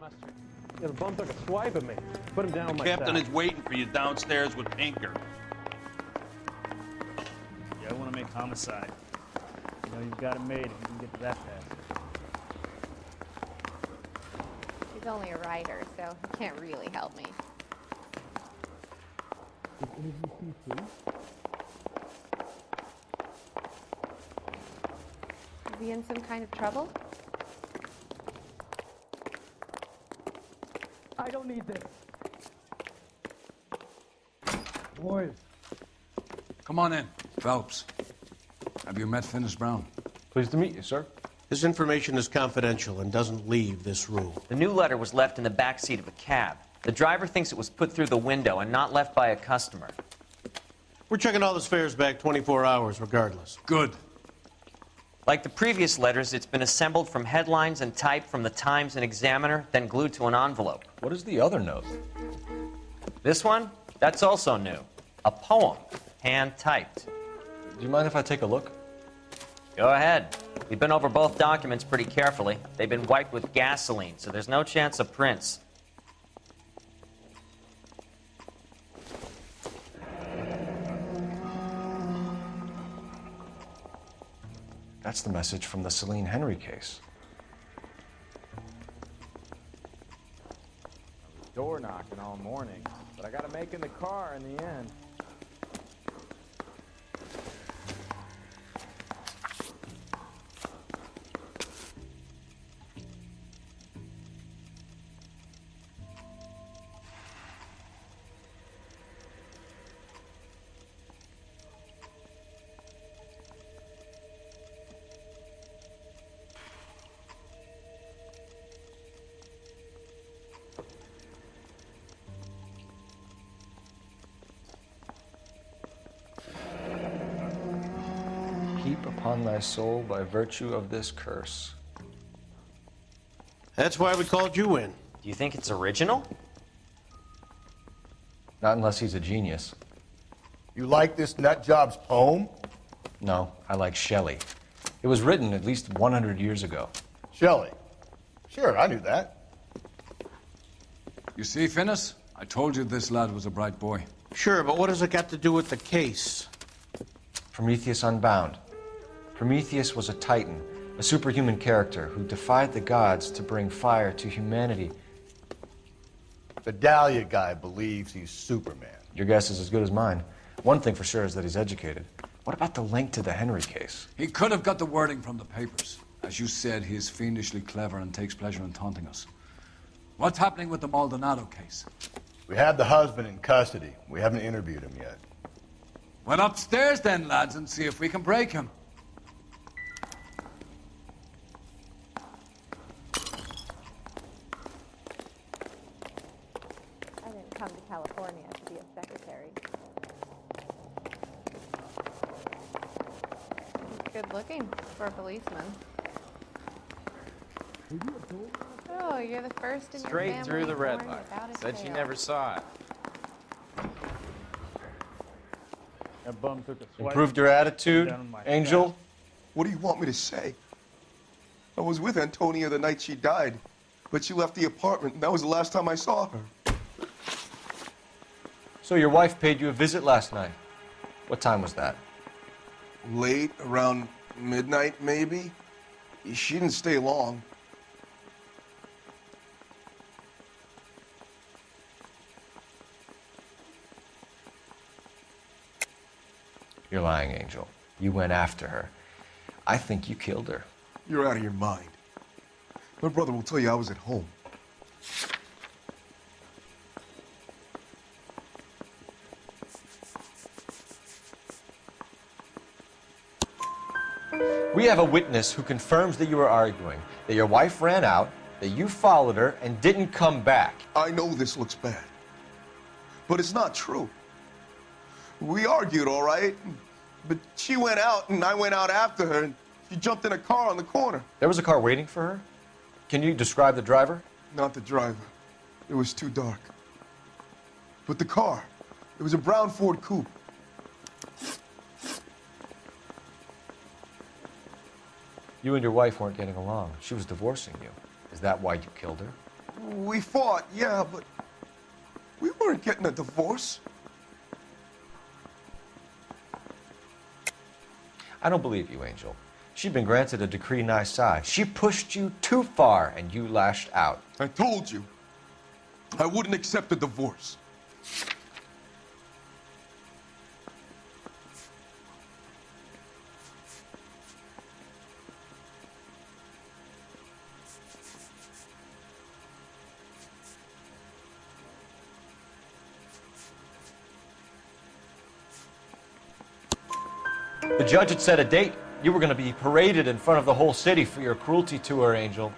Yeah, the bum took a swipe at me. Put him down on my Captain side. is waiting for you downstairs with Pinker. Yeah, I want to make homicide. You know, you've got it made if you can get to that fast. He's only a writer, so he can't really help me. Is he in some kind of trouble? I don't need this. Boys. Come on in. Phelps. Have you met Finis Brown? Pleased to meet you, sir. This information is confidential and doesn't leave this room. The new letter was left in the back seat of a cab. The driver thinks it was put through the window and not left by a customer. We're checking all the fares back 24 hours regardless. Good. Like the previous letters, it's been assembled from headlines and typed from the Times and Examiner, then glued to an envelope. What is the other note? This one? That's also new. A poem, hand-typed. Do you mind if I take a look? Go ahead. We've been over both documents pretty carefully. They've been wiped with gasoline, so there's no chance of prints. That's the message from the Celine Henry case. Door knocking all morning, but I got to make in the car in the end. Keep upon thy soul by virtue of this curse. That's why we called you in. Do you think it's original? Not unless he's a genius. You like this nutjob's poem? No, I like Shelley. It was written at least 100 years ago. Shelley. Sure, I knew that. You see, Finis? I told you this lad was a bright boy. Sure, but what has it got to do with the case? Prometheus Unbound. Prometheus was a titan, a superhuman character who defied the gods to bring fire to humanity. The Dahlia guy believes he's Superman. Your guess is as good as mine. One thing for sure is that he's educated. What about the link to the Henry case? He could have got the wording from the papers. As you said, he is fiendishly clever and takes pleasure in taunting us. What's happening with the Maldonado case? We have the husband in custody. We haven't interviewed him yet. Well, upstairs then, lads, and see if we can break him. I didn't come to California to be a secretary. He's good looking for a policeman. Oh, you're the first in your Straight family through the red born light. without a Said she tail. never saw it. That bum took a swipe. Improved your attitude, Down on my Angel? What do you want me to say? I was with Antonia the night she died, but she left the apartment, and that was the last time I saw her. So your wife paid you a visit last night. What time was that? Late, around midnight, maybe? She didn't stay long. You're lying, Angel. You went after her. I think you killed her. You're out of your mind. My brother will tell you I was at home. We have a witness who confirms that you were arguing, that your wife ran out, that you followed her and didn't come back. I know this looks bad, but it's not true. We argued, all right, but she went out and I went out after her, and she jumped in a car on the corner. There was a car waiting for her? Can you describe the driver? Not the driver. It was too dark. But the car, it was a brown Ford coupe. You and your wife weren't getting along. She was divorcing you. Is that why you killed her? We fought, yeah, but we weren't getting a divorce. I don't believe you, Angel. She'd been granted a decree nisi. She pushed you too far, and you lashed out. I told you, I wouldn't accept a divorce. The judge had set a date. You were going to be paraded in front of the whole city for your cruelty to her, Angel.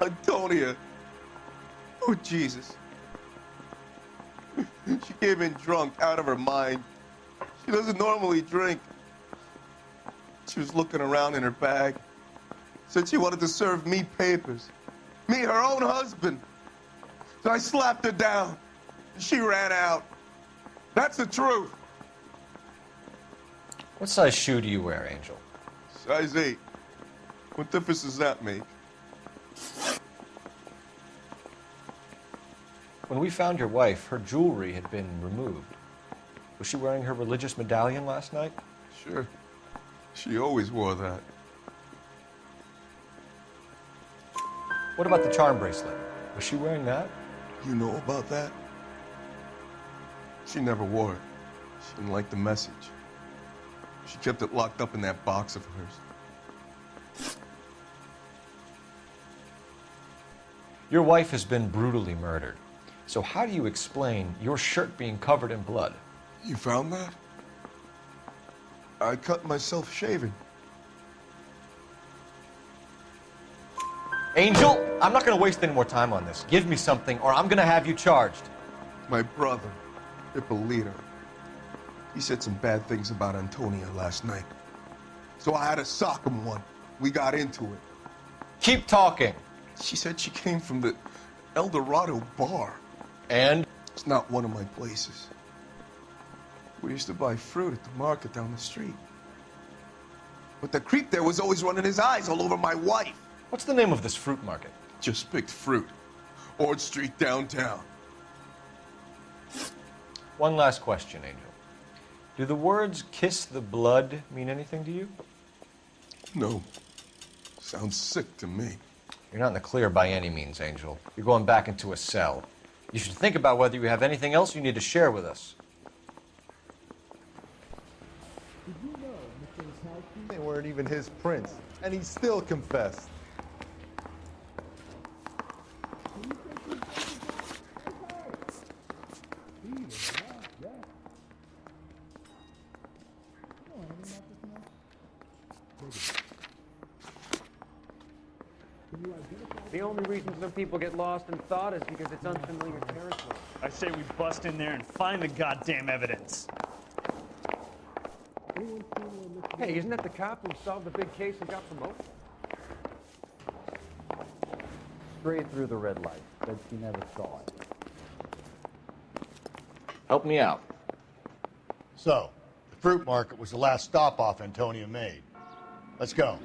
Antonia. Oh, Jesus. She came in drunk, out of her mind. She doesn't normally drink. She was looking around in her bag. Said she wanted to serve me papers. Me, her own husband. So I slapped her down. She ran out. That's the truth. What size shoe do you wear, Angel? Size 8. What difference does that make? When we found your wife, her jewelry had been removed. Was she wearing her religious medallion last night? Sure. She always wore that. What about the charm bracelet? Was she wearing that? You know about that? She never wore it. She didn't like the message. She kept it locked up in that box of hers. Your wife has been brutally murdered. So how do you explain your shirt being covered in blood? You found that? I cut myself shaving. Angel, I'm not going to waste any more time on this. Give me something or I'm going to have you charged. My brother, Ippolito, he said some bad things about Antonia last night. So I had to sock him one. We got into it. Keep talking. She said she came from the El Dorado bar. And? It's not one of my places. We used to buy fruit at the market down the street. But the creep there was always running his eyes all over my wife. What's the name of this fruit market? Just picked fruit. Ord Street downtown. One last question, Angel. Do the words kiss the blood mean anything to you? No. Sounds sick to me. You're not in the clear by any means, Angel. You're going back into a cell. You should think about whether you have anything else you need to share with us. They weren't even his prints, and he still confessed. The only reason some people get lost in thought is because it's unfamiliar territory. I say we bust in there and find the goddamn evidence. Hey, isn't that the cop who solved the big case and got promoted? Straight through the red light. Said she never saw it. Help me out. So, the fruit market was the last stop-off Antonia made. Let's go.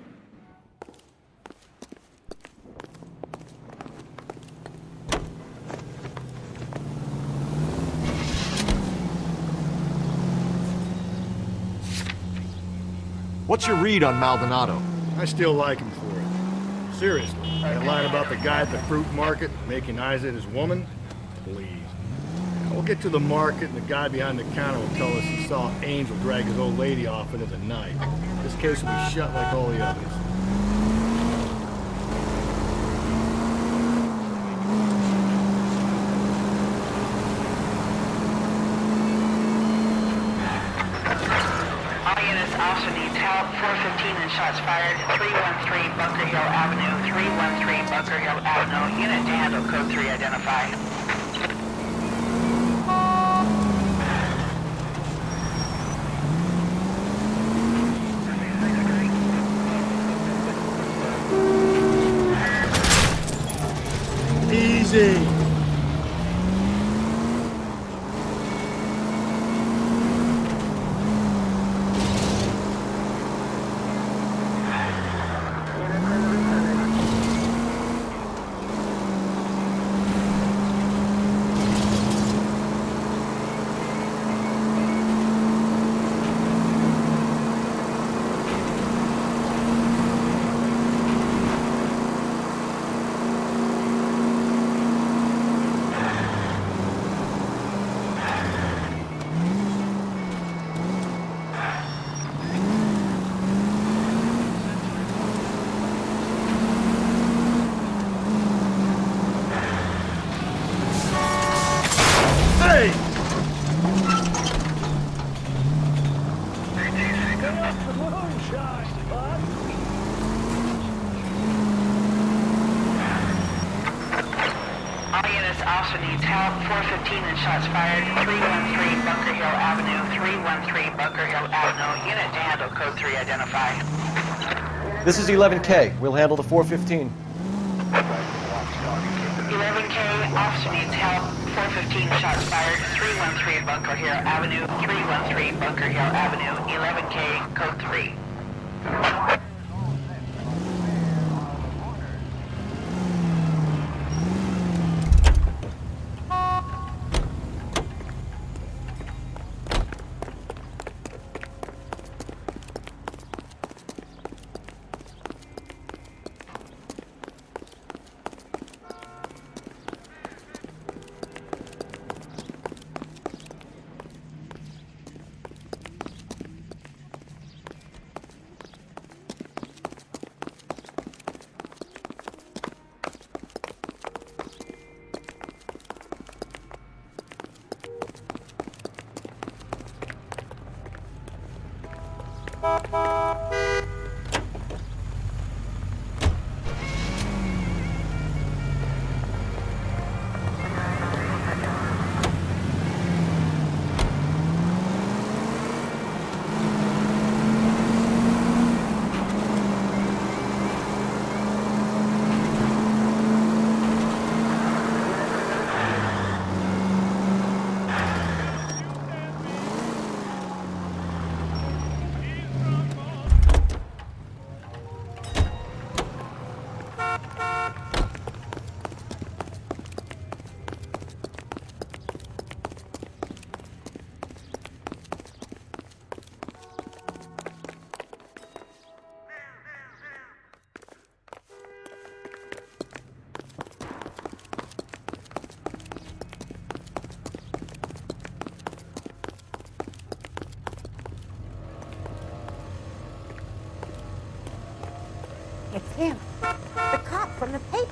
What's your read on Maldonado? I still like him for it. Seriously, that line about the guy at the fruit market making eyes at his woman? Please. We'll get to the market and the guy behind the counter will tell us he saw Angel drag his old lady off into the night. This case will be shut like all the others. Also needs help. 415 and shots fired. 313 Bunker Hill Avenue. 313 Bunker Hill Avenue. Unit to handle code 3 identify. Easy. officer needs help. 415 and shots fired. 313 Bunker Hill Avenue. 313 Bunker Hill Avenue. Unit to handle code 3 identify. This is 11K. We'll handle the 415. 11K, officer needs help. 415 shots fired. 313 Bunker Hill Avenue. 313 Bunker Hill Avenue. 11K, code 3. It's him, the cop from the papers.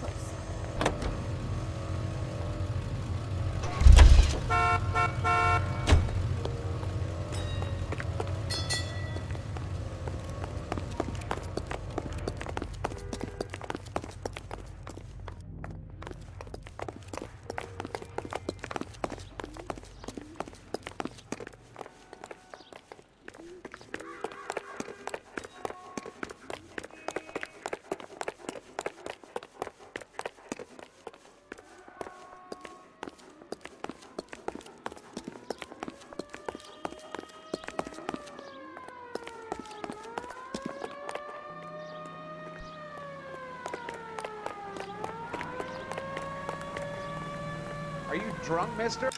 Are you drunk, mister?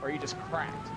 Or are you just cracked?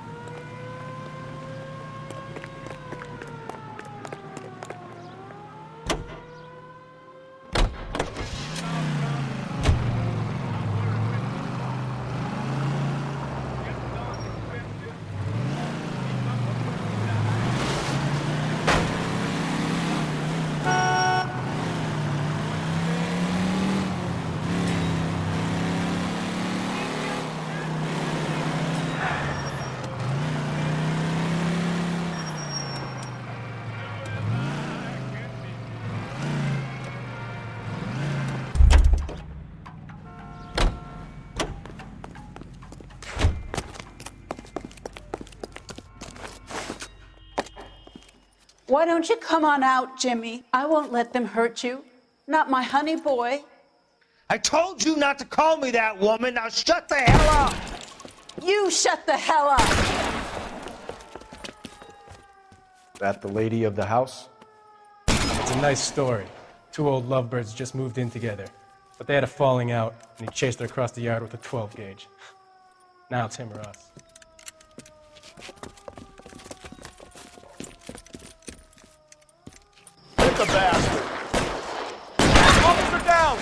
Why don't you come on out, Jimmy? I won't let them hurt you. Not my honey boy. I told you not to call me that, woman. Now shut the hell up. You shut the hell up. That the lady of the house? It's a nice story. Two old lovebirds just moved in together, but they had a falling out, and he chased her across the yard with a 12 gauge. Now it's him or us. Hit the bastard! Officer down!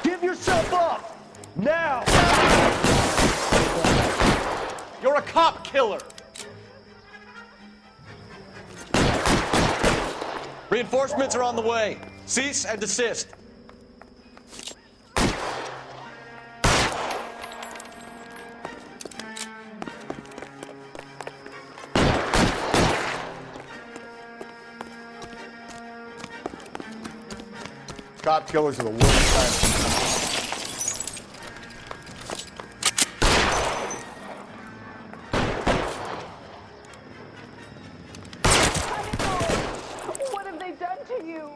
Give yourself up! Now! You're a cop killer! Reinforcements are on the way. Cease and desist. cop killers are the worst kind. What have they done to you?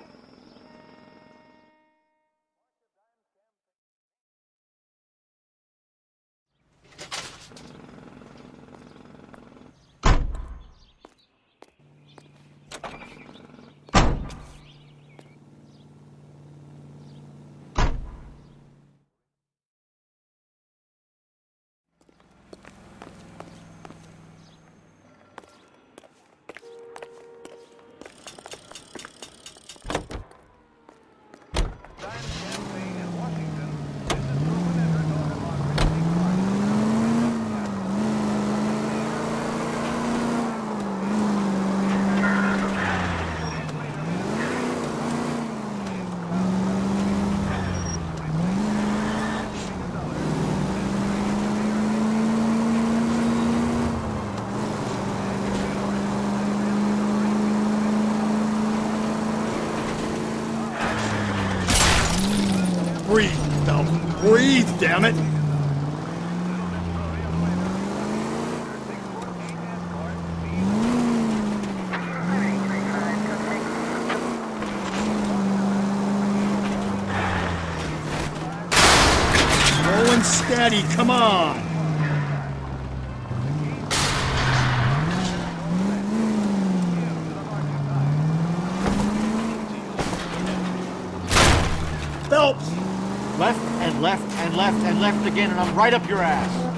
Breathe, Phelps. Breathe, damn it. Rolling steady, come on. Phelps! Left and left and left and left again, and I'm right up your ass.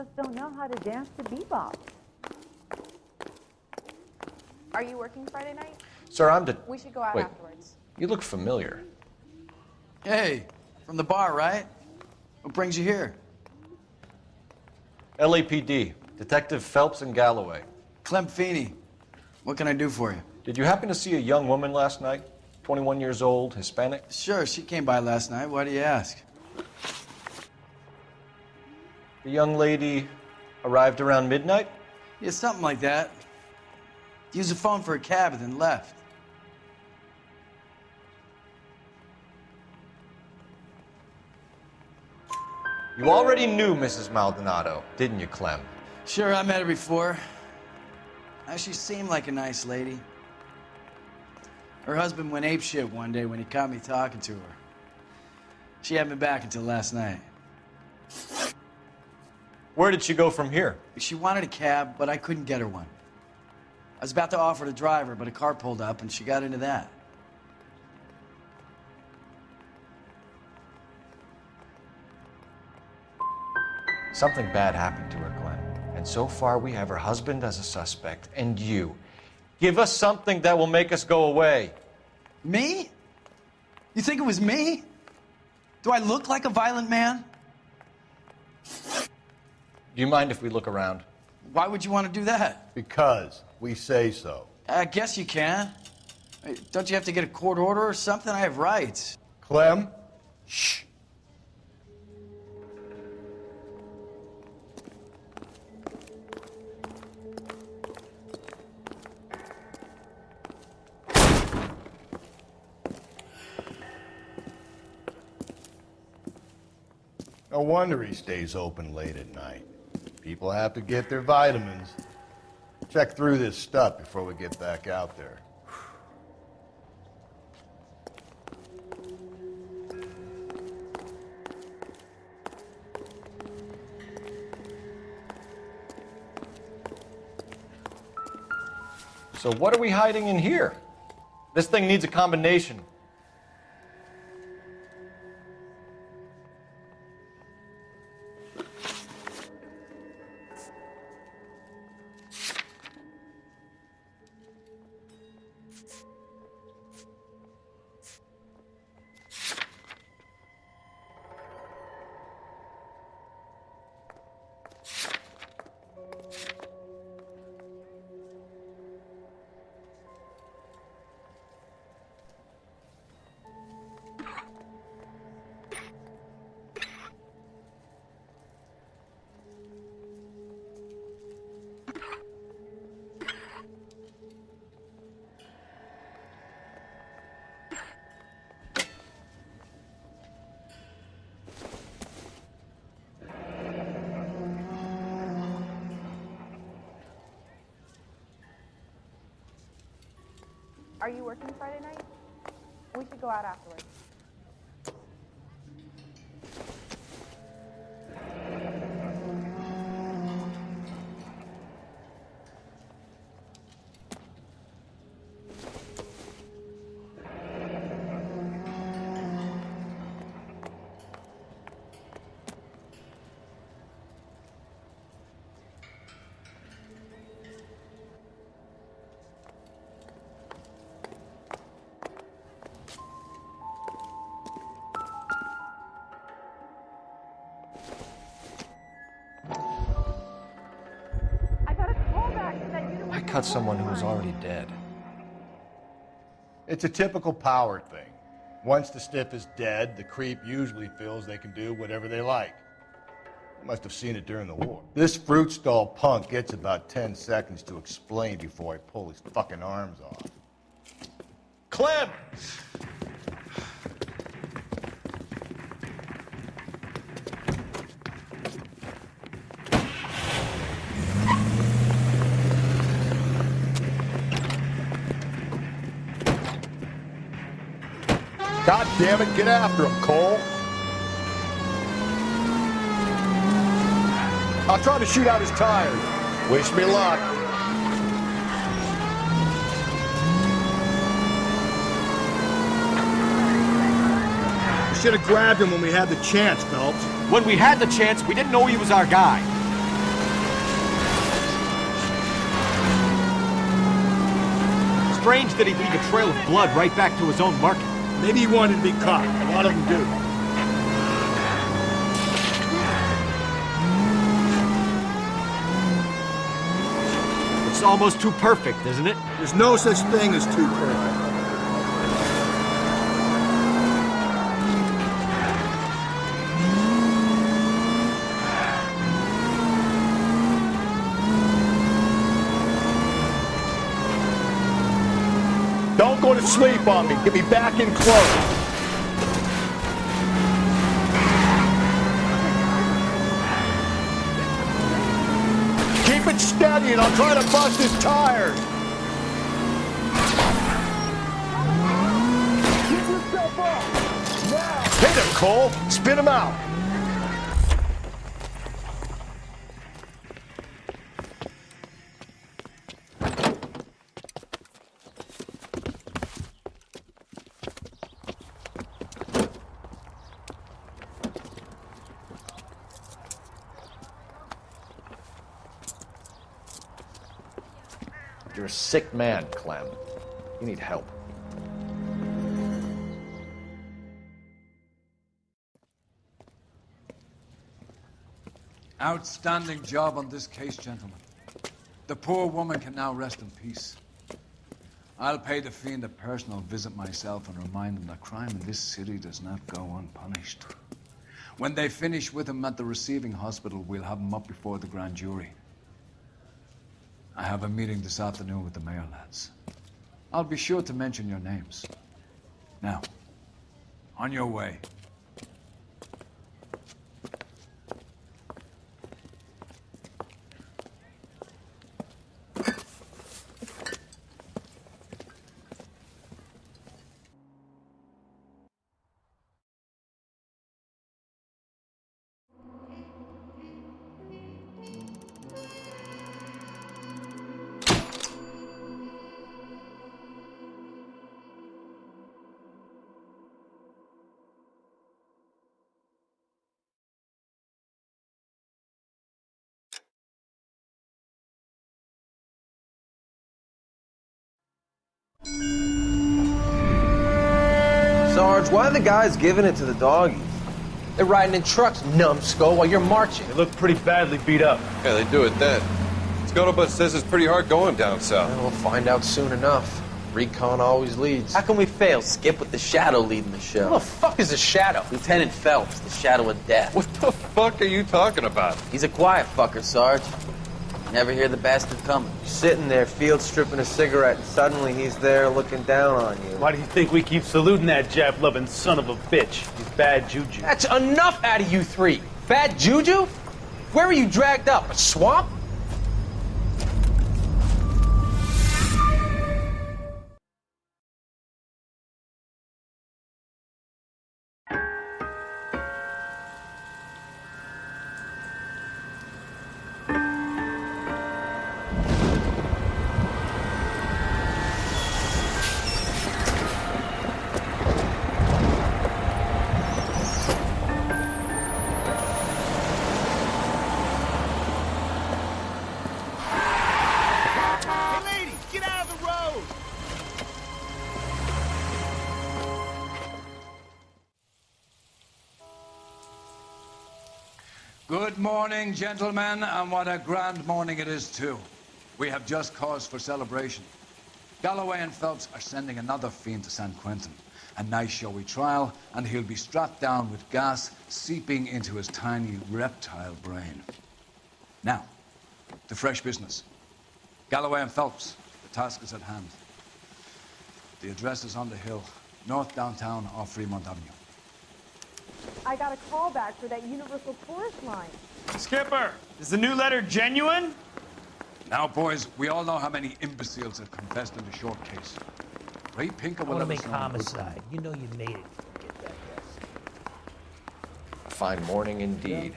Just don't know how to dance to bebop. Are you working Friday night? Sir, We should go out Wait. afterwards. You look familiar. Hey, from the bar, right? What brings you here? LAPD, Detective Phelps and Galloway. Clem Feeney. What can I do for you? Did you happen to see a young woman last night? 21 years old, Hispanic? Sure, she came by last night. Why do you ask? The young lady arrived around midnight? Yeah, something like that. Used the phone for a cab and then left. You already knew Mrs. Maldonado, didn't you, Clem? Sure, I met her before. She seemed like a nice lady. Her husband went apeshit one day when he caught me talking to her. She hadn't been back until last night. Where did she go from here? She wanted a cab, but I couldn't get her one. I was about to offer to drive her, but a car pulled up and she got into that. Something bad happened to her, Glenn. And so far, we have her husband as a suspect, and you. Give us something that will make us go away. Me? You think it was me? Do I look like a violent man? Do you mind if we look around? Why would you want to do that? Because we say so. I guess you can. Don't you have to get a court order or something? I have rights. Clem? Shh. No wonder he stays open late at night. People have to get their vitamins. Check through this stuff before we get back out there. So what are we hiding in here? This thing needs a combination. Are you working Friday night? We should go out afterwards. I cut someone who was already dead. It's a typical power thing. Once the stiff is dead, the creep usually feels they can do whatever they like. You must have seen it during the war. This fruit stall punk gets about 10 seconds to explain before I pull his fucking arms off. Clem! God damn it, get after him, Cole. I'll try to shoot out his tires. Wish me luck. We should have grabbed him when we had the chance, Phelps. When we had the chance, we didn't know he was our guy. Strange that he'd leave a trail of blood right back to his own market. Maybe he wanted to be caught. A lot of them do. It's almost too perfect, isn't it? There's no such thing as too perfect. Don't go to sleep on me. Get me back in close. Keep it steady and I'll try to bust his tires. Get yourself up. Now. Hit him, Cole. Spin him out. You're a sick man, Clem. You need help. Outstanding job on this case, gentlemen. The poor woman can now rest in peace. I'll pay the fiend a personal visit myself and remind him that crime in this city does not go unpunished. When they finish with him at the receiving hospital, we'll have him up before the grand jury. I have a meeting this afternoon with the mayor lads. I'll be sure to mention your names. Now, on your way. Sarge, why are the guys giving it to the doggies? They're riding in trucks, numbskull, while you're marching. They look pretty badly beat up. Yeah, they do it then. Scuttlebutt says it's pretty hard going down south. Yeah, we'll find out soon enough. Recon always leads. How can we fail, Skip, with the Shadow leading the show? Who the fuck is the Shadow? Lieutenant Phelps, the Shadow of Death. What the fuck are you talking about? He's a quiet fucker, Sarge. Never hear the bastard coming. You're sitting there, field stripping a cigarette, and suddenly he's there looking down on you. Why do you think we keep saluting that Jap-loving son of a bitch? He's bad juju. That's enough out of you three. Bad juju? Where were you dragged up? A swamp? Good morning, gentlemen, and what a grand morning it is, too. We have just cause for celebration. Galloway and Phelps are sending another fiend to San Quentin. A nice showy trial, and he'll be strapped down with gas seeping into his tiny reptile brain. Now, to fresh business. Galloway and Phelps, the task is at hand. The address is on the hill, north downtown off Fremont Avenue. I got a call back for that Universal Chorus line. Skipper, is the new letter genuine? Now, boys, we all know how many imbeciles have confessed in the short case. Ray Pinker will I want to let make us know. homicide. You know you made it. Get that guess. Fine morning indeed.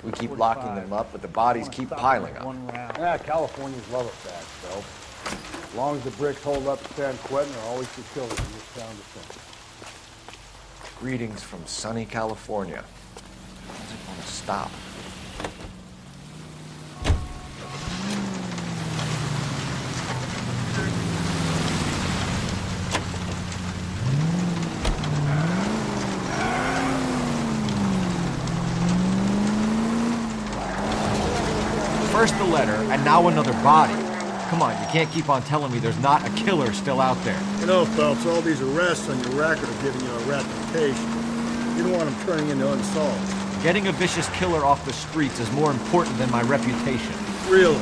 We keep locking them up, but the bodies keep piling up. Yeah, Californians love it bad, so. As long as the bricks hold up to San Quentin, there are always be killers in this town to think. Greetings from sunny California. Does it want to stop? First the letter, and now another body. Come on, you can't keep on telling me there's not a killer still out there. You know, Phelps, all these arrests on your record are giving you a reputation. You don't want them turning into unsolved. Getting a vicious killer off the streets is more important than my reputation. Really?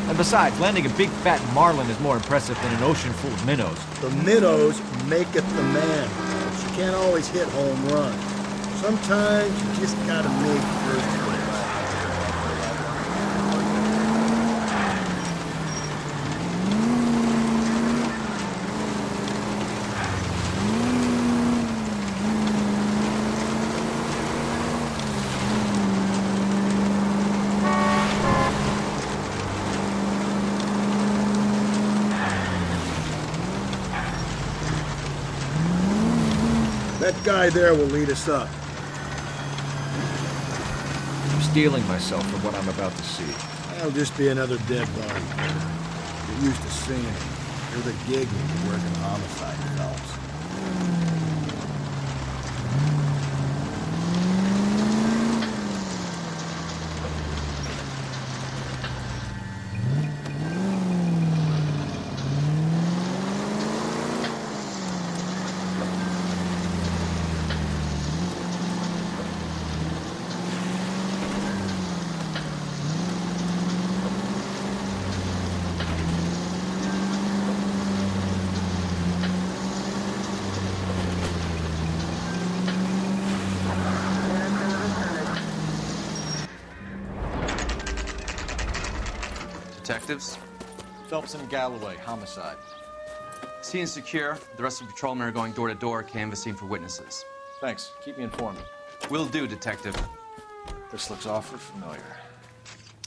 And besides, landing a big fat marlin is more impressive than an ocean full of minnows. The minnows maketh the man, Phelps. You can't always hit home runs. Sometimes you just gotta make first place. That guy there will lead us up. I'm steeling myself for what I'm about to see. That'll just be another dead body. Get used to seeing it. You're the gig when you're working homicide, Phelps. Detectives? Phelps and Galloway, homicide. Scene secure. The rest of the patrolmen are going door to door, canvassing for witnesses. Thanks. Keep me informed. Will do, Detective. This looks awfully familiar.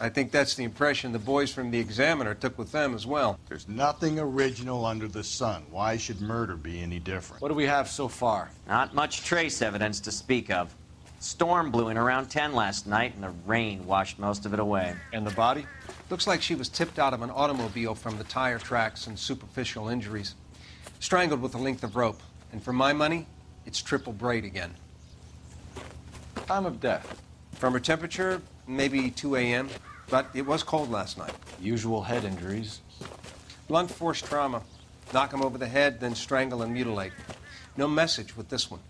I think that's the impression the boys from the Examiner took with them as well. There's nothing original under the sun. Why should murder be any different? What do we have so far? Not much trace evidence to speak of. Storm blew in around 10 last night, and the rain washed most of it away. And the body? Looks like she was tipped out of an automobile from the tire tracks and superficial injuries. Strangled with a length of rope. And for my money, it's triple braid again. Time of death? From her temperature, maybe 2 a.m., but it was cold last night. Usual head injuries? Blunt force trauma. Knock him over the head, then strangle and mutilate. No message with this one.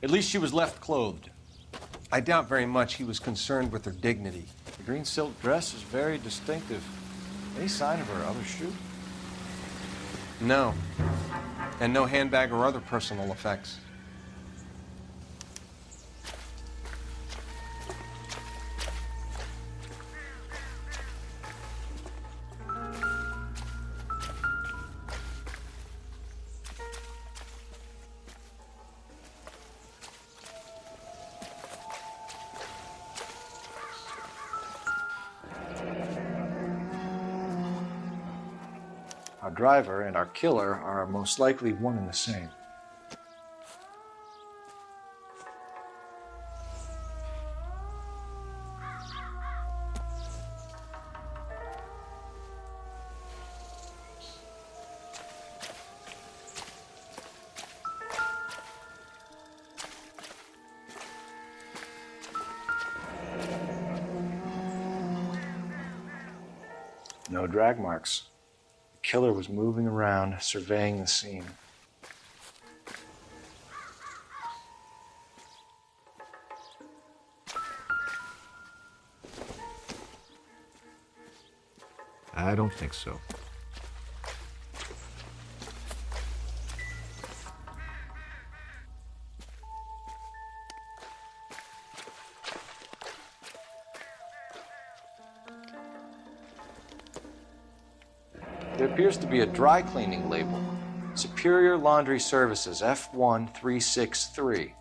At least she was left clothed. I doubt very much he was concerned with her dignity. The green silk dress is very distinctive. Any sign of her other shoe? No. And no handbag or other personal effects. Our driver and our killer are most likely one and the same. No drag marks. The killer was moving around, surveying the scene. I don't think so. There appears to be a dry cleaning label. Superior Laundry Services, F1363.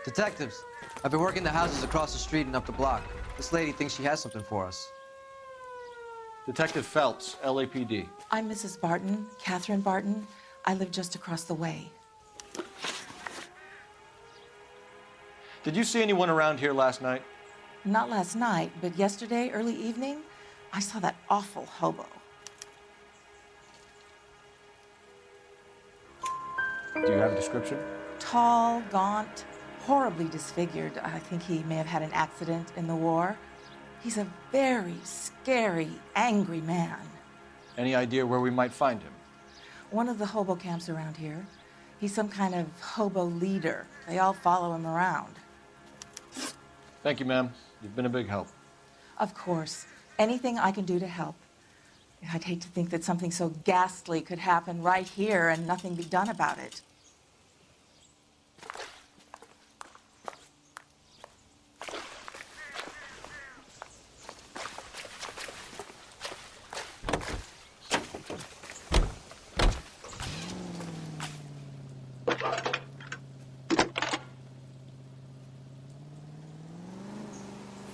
Detectives, I've been working the houses across the street and up the block. This lady thinks she has something for us. Detective Phelps, LAPD. I'm Mrs. Barton, Catherine Barton. I live just across the way. Did you see anyone around here last night? Not last night, but yesterday, early evening, I saw that awful hobo. Do you have a description? Tall, gaunt, horribly disfigured. I think he may have had an accident in the war. He's a very scary, angry man. Any idea where we might find him? One of the hobo camps around here. He's some kind of hobo leader. They all follow him around. Thank you, ma'am. You've been a big help. Of course. Anything I can do to help. I'd hate to think that something so ghastly could happen right here and nothing be done about it.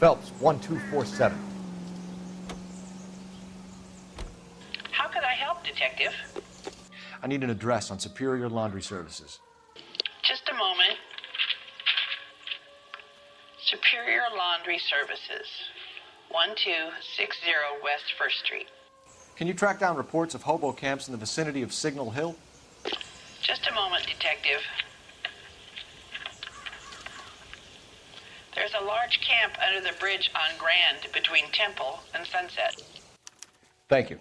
Phelps, 1247. How could I help, Detective? I need an address on Superior Laundry Services. Just a moment. Superior Laundry Services, 1260 West 1st Street. Can you track down reports of hobo camps in the vicinity of Signal Hill? Just a moment, Detective. There's a large camp under the bridge on Grand between Temple and Sunset. Thank you.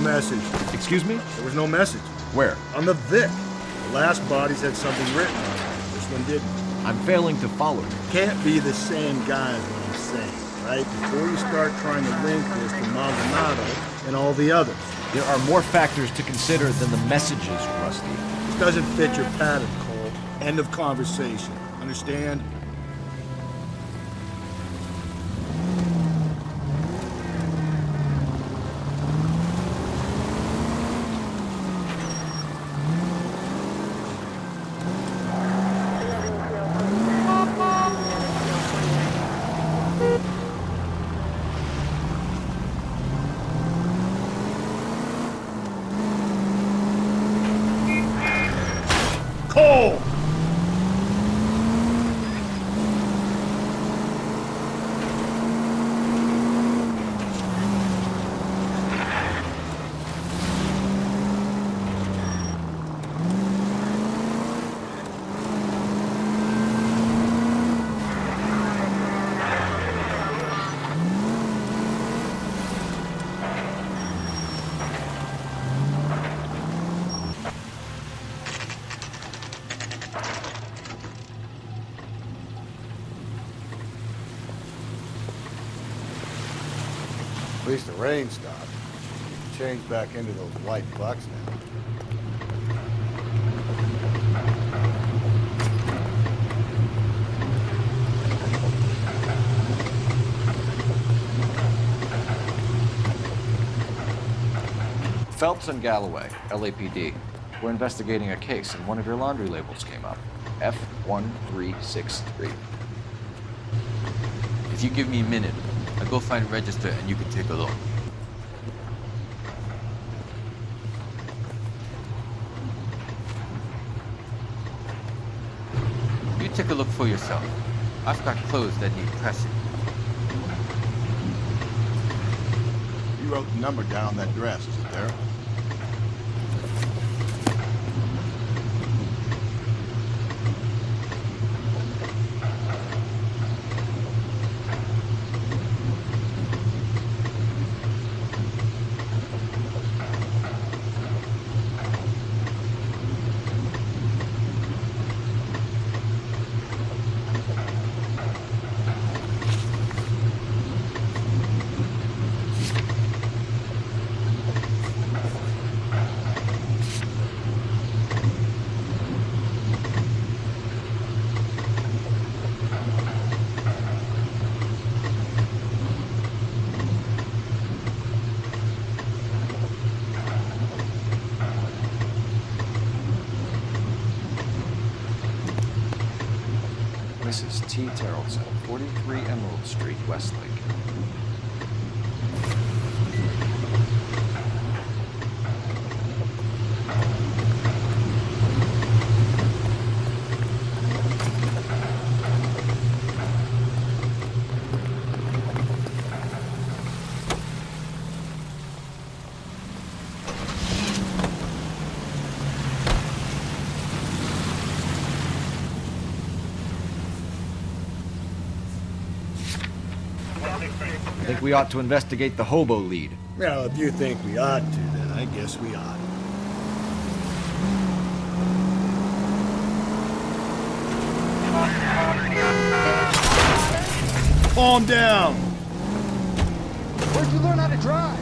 Message. Excuse me? There was no message. Where? On the Vic. The last bodies had something written on it. This one didn't. I'm failing to follow you. Can't be the same guy is what I'm saying, right? Before you start trying to link this to Maldonado and all the others. There are more factors to consider than the messages, Rusty. It doesn't fit your pattern, Cole. End of conversation. Understand? Cole! At least the rain stopped. Change back into those white bucks now. Phelps and Galloway, LAPD. We're investigating a case, and one of your laundry labels came up. F1363. If you give me a minute, I'll go find a register and you can take a look. You take a look for yourself. I've got clothes that need pressing. You wrote the number down on that dress, is it there? Mrs. T. Terrellson, 43 Emerald Street, Westlake. I think we ought to investigate the hobo lead. Well, if you think we ought to, then I guess we ought. Calm down! Where'd you learn how to drive?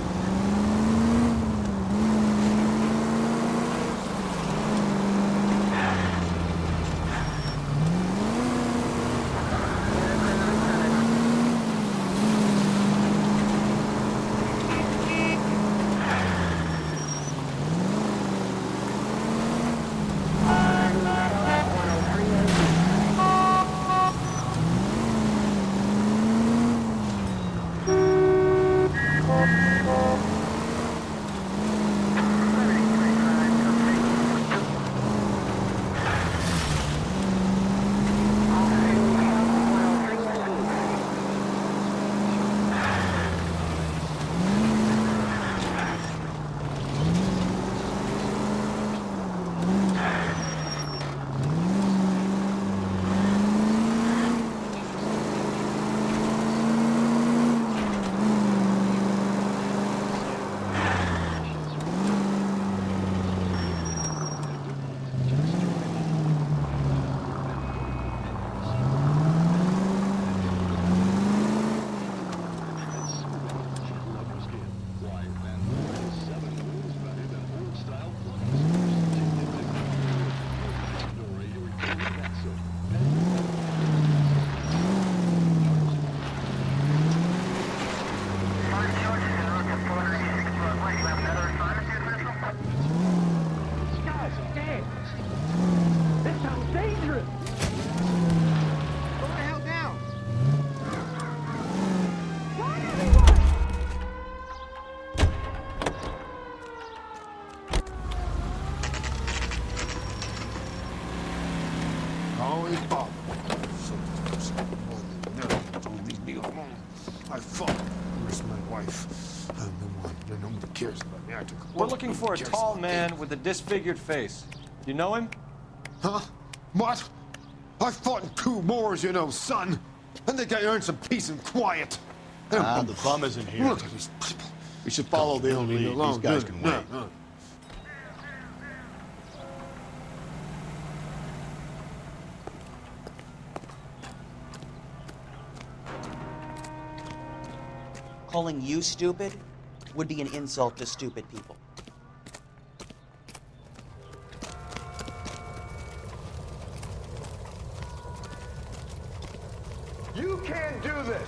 We're looking for a tall man with a disfigured face. You know him? Huh? What? I fought in 2 wars, you know, son. And they got earn some peace and quiet. The bum isn't here. Look at these people. We should follow the lead. These guys can wait. Calling you stupid would be an insult to stupid people. You can't do this.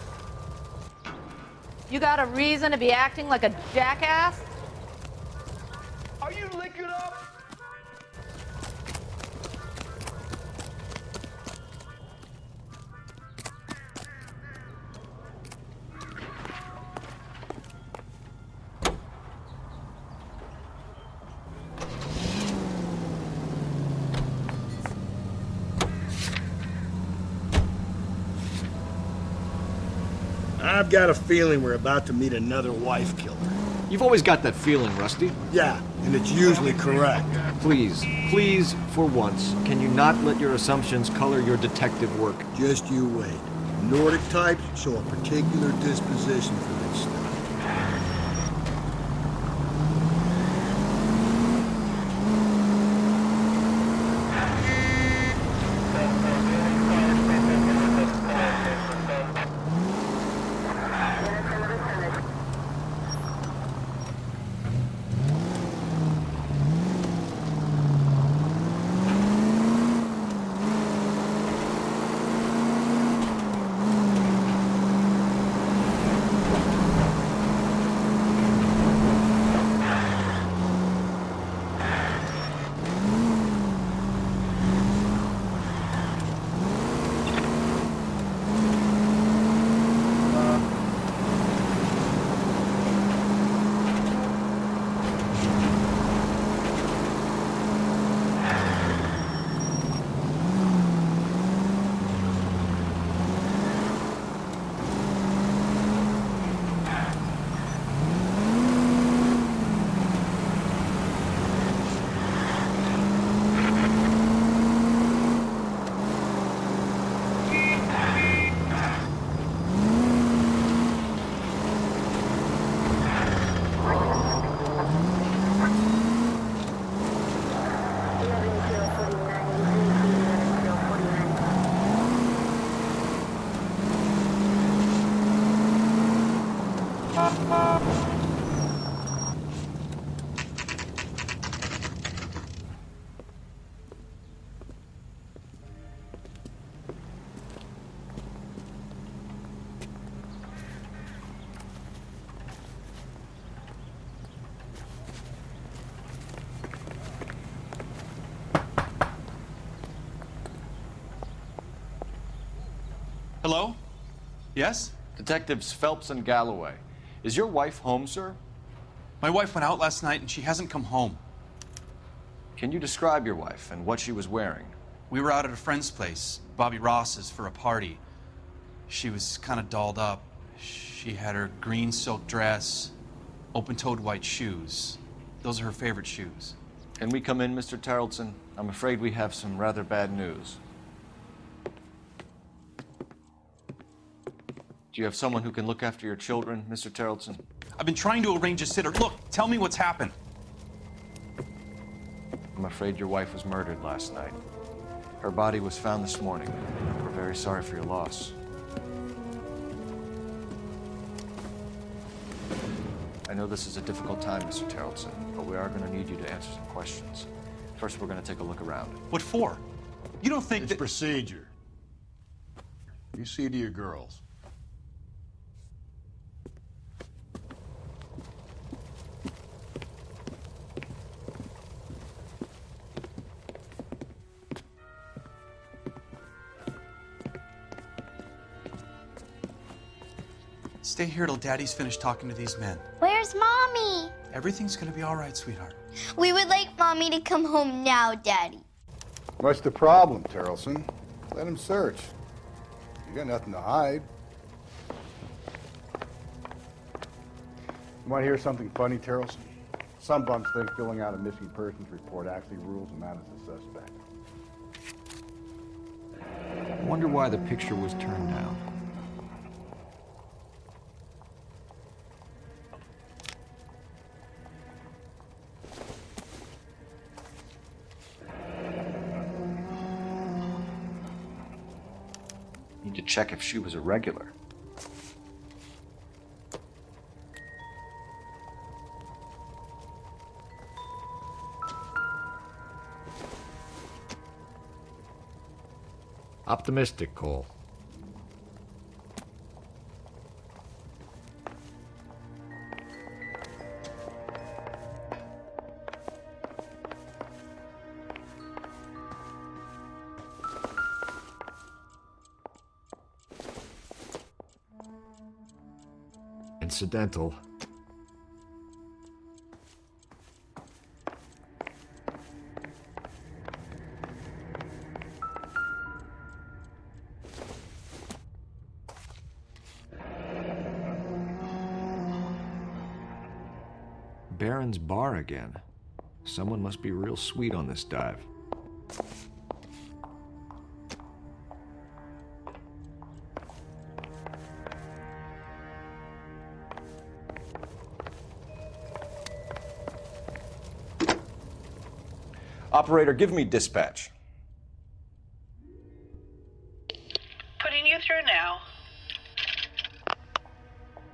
You got a reason to be acting like a jackass? Are you liquored up? I've got a feeling we're about to meet another wife killer. You've always got that feeling, Rusty. Yeah, and it's usually correct. Please, for once, can you not let your assumptions color your detective work? Just you wait. Nordic types show a particular disposition for this stuff. Hello? Yes? Detectives Phelps and Galloway. Is your wife home, sir? My wife went out last night and she hasn't come home. Can you describe your wife and what she was wearing? We were out at a friend's place, Bobby Ross's, for a party. She was kind of dolled up. She had her green silk dress, open-toed white shoes. Those are her favorite shoes. Can we come in, Mr. Tarleton? I'm afraid we have some rather bad news. Do you have someone who can look after your children, Mr. Tarleton? I've been trying to arrange a sitter. Look, tell me what's happened. I'm afraid your wife was murdered last night. Her body was found this morning. We're very sorry for your loss. I know this is a difficult time, Mr. Tarleton, but we are going to need you to answer some questions. First, we're going to take a look around. What for? You don't think it's procedure. You see to your girls. Stay here till Daddy's finished talking to these men. Where's Mommy? Everything's gonna be all right, sweetheart. We would like Mommy to come home now, Daddy. What's the problem, Tarleton? Let him search. You got nothing to hide. You want to hear something funny, Tarleton? Some bums think filling out a missing persons report actually rules them out as a suspect. I wonder why the picture was turned down. Need to check if she was a regular. Optimistic, Cole. Incidental. Baron's bar again. Someone must be real sweet on this dive. Operator, give me dispatch. Putting you through now.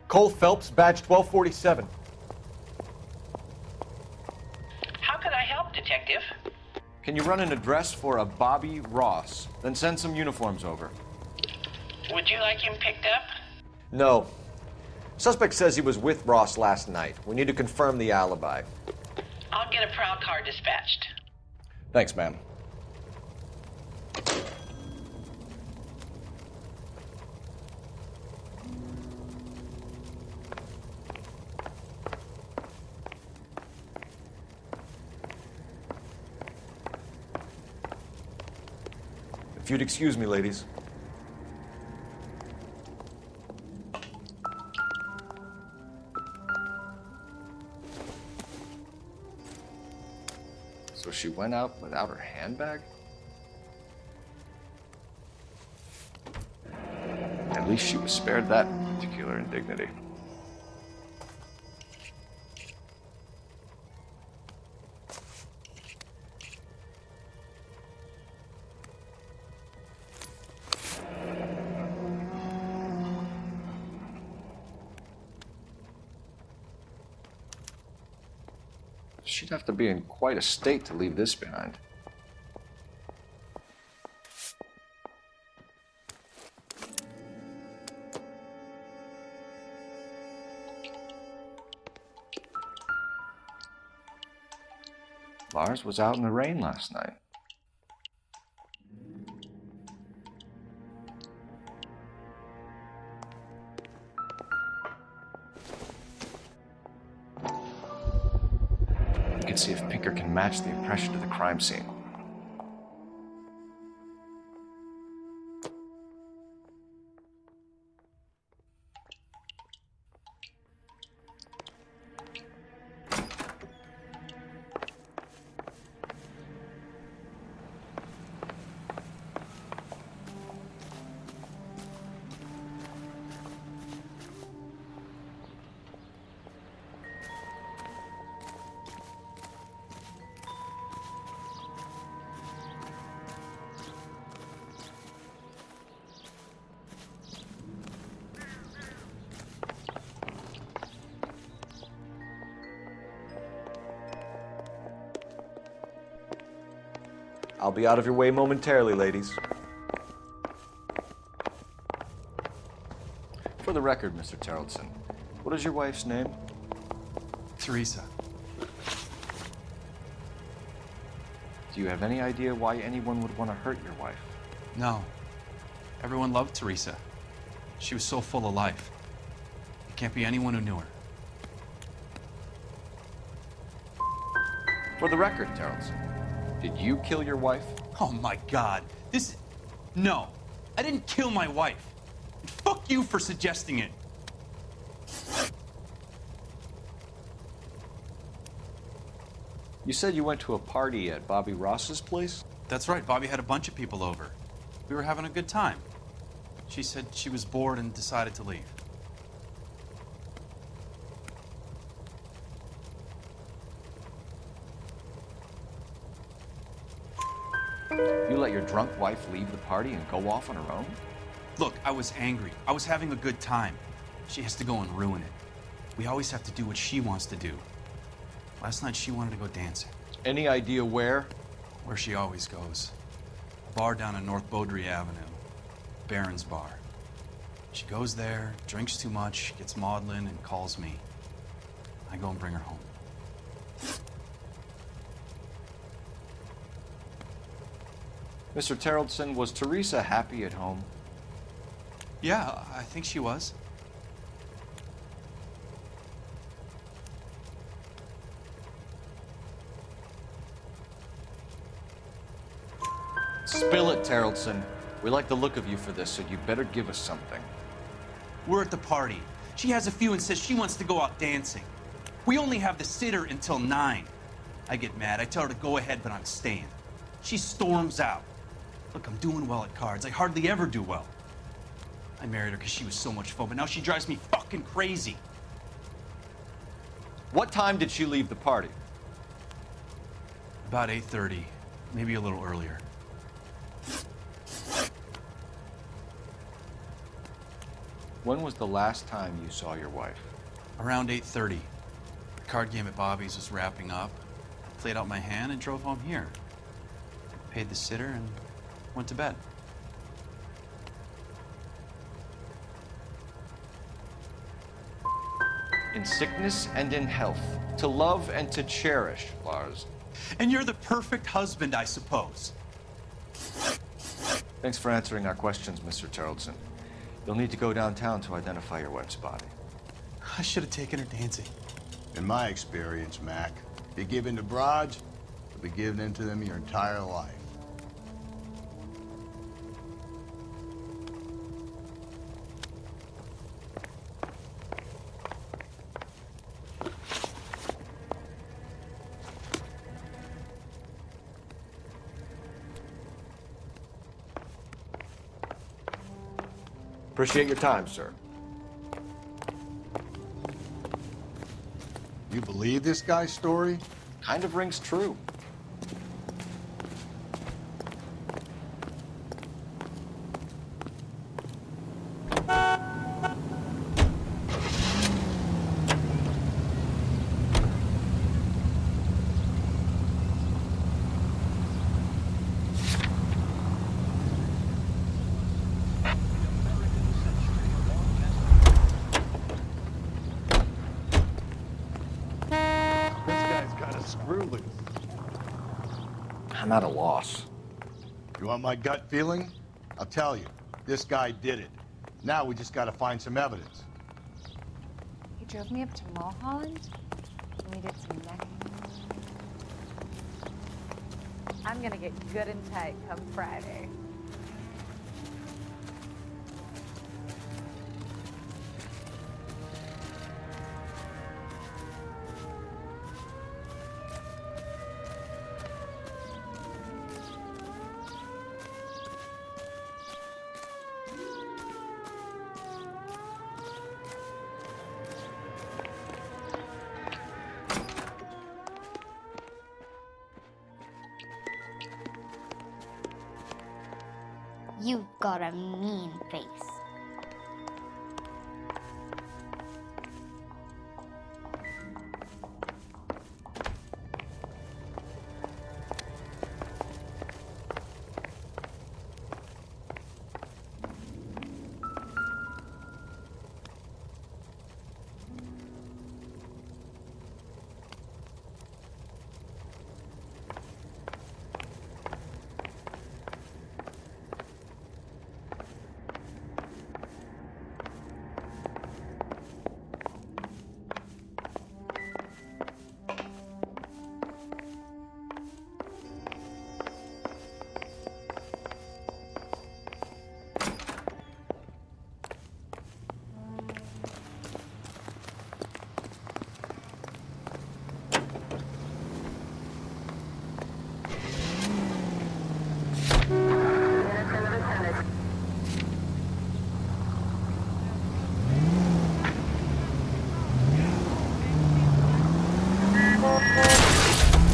Cole Phelps, badge 1247. How could I help, Detective? Can you run an address for a Bobby Ross? Then send some uniforms over. Would you like him picked up? No. Suspect says he was with Ross last night. We need to confirm the alibi. I'll get a prowl car dispatched. Thanks, ma'am. If you'd excuse me, ladies. So she went out without her handbag? At least she was spared that particular indignity. She'd have to be in quite a state to leave this behind. Lars was out in the rain last night. We can see if Pinker can match the impression to the crime scene. I'll be out of your way momentarily, ladies. For the record, Mr. Terrelson, what is your wife's name? Teresa. Do you have any idea why anyone would want to hurt your wife? No. Everyone loved Teresa. She was so full of life. It can't be anyone who knew her. For the record, Terrelson, did you kill your wife? Oh my God. No. I didn't kill my wife. And fuck you for suggesting it. You said you went to a party at Bobby Ross's place? That's right. Bobby had a bunch of people over. We were having a good time. She said she was bored and decided to leave. You let your drunk wife leave the party and go off on her own? Look, I was angry. I was having a good time. She has to go and ruin it. We always have to do what she wants to do. Last night she wanted to go dancing. Any idea where? Where she always goes. A bar down on North Beaudry Avenue. Baron's Bar. She goes there, drinks too much, gets maudlin, and calls me. I go and bring her home. Mr. Terrelson, was Teresa happy at home? Yeah, I think she was. Spill it, Terrelson. We like the look of you for this, so you better give us something. We're at the party. She has a few and says she wants to go out dancing. We only have the sitter until 9. I get mad. I tell her to go ahead, but I'm staying. She storms out. Look, I'm doing well at cards. I hardly ever do well. I married her because she was so much fun, but now she drives me fucking crazy. What time did she leave the party? About 8:30, maybe a little earlier. When was the last time you saw your wife? Around 8:30. The card game at Bobby's was wrapping up. I played out my hand and drove home here. I paid the sitter and went to bed. In sickness and in health, to love and to cherish, Lars. And you're the perfect husband, I suppose. Thanks for answering our questions, Mr. Terrelson. You'll need to go downtown to identify your wife's body. I should have taken her dancing. In my experience, Mac, if you give in to broads, you'll be giving in to them your entire life. Appreciate your time, sir. You believe this guy's story? Kind of rings true. I'm at a loss. You want my gut feeling? I'll tell you. This guy did it. Now we just gotta find some evidence. He drove me up to Mulholland, and we did some necking. I'm gonna get good and tight come Friday. You've got a mean face.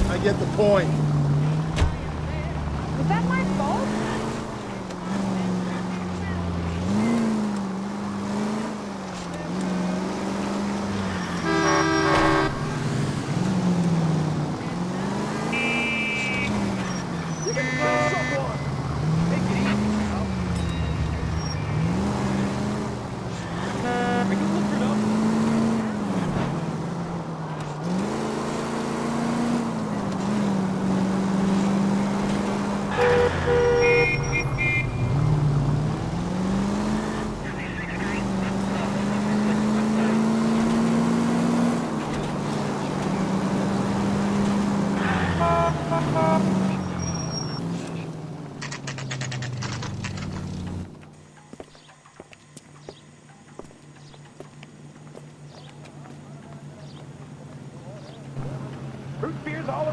I get the point. Was that my fault? You can kill someone. Take it easy, pal. Are you looking up? Root beer's all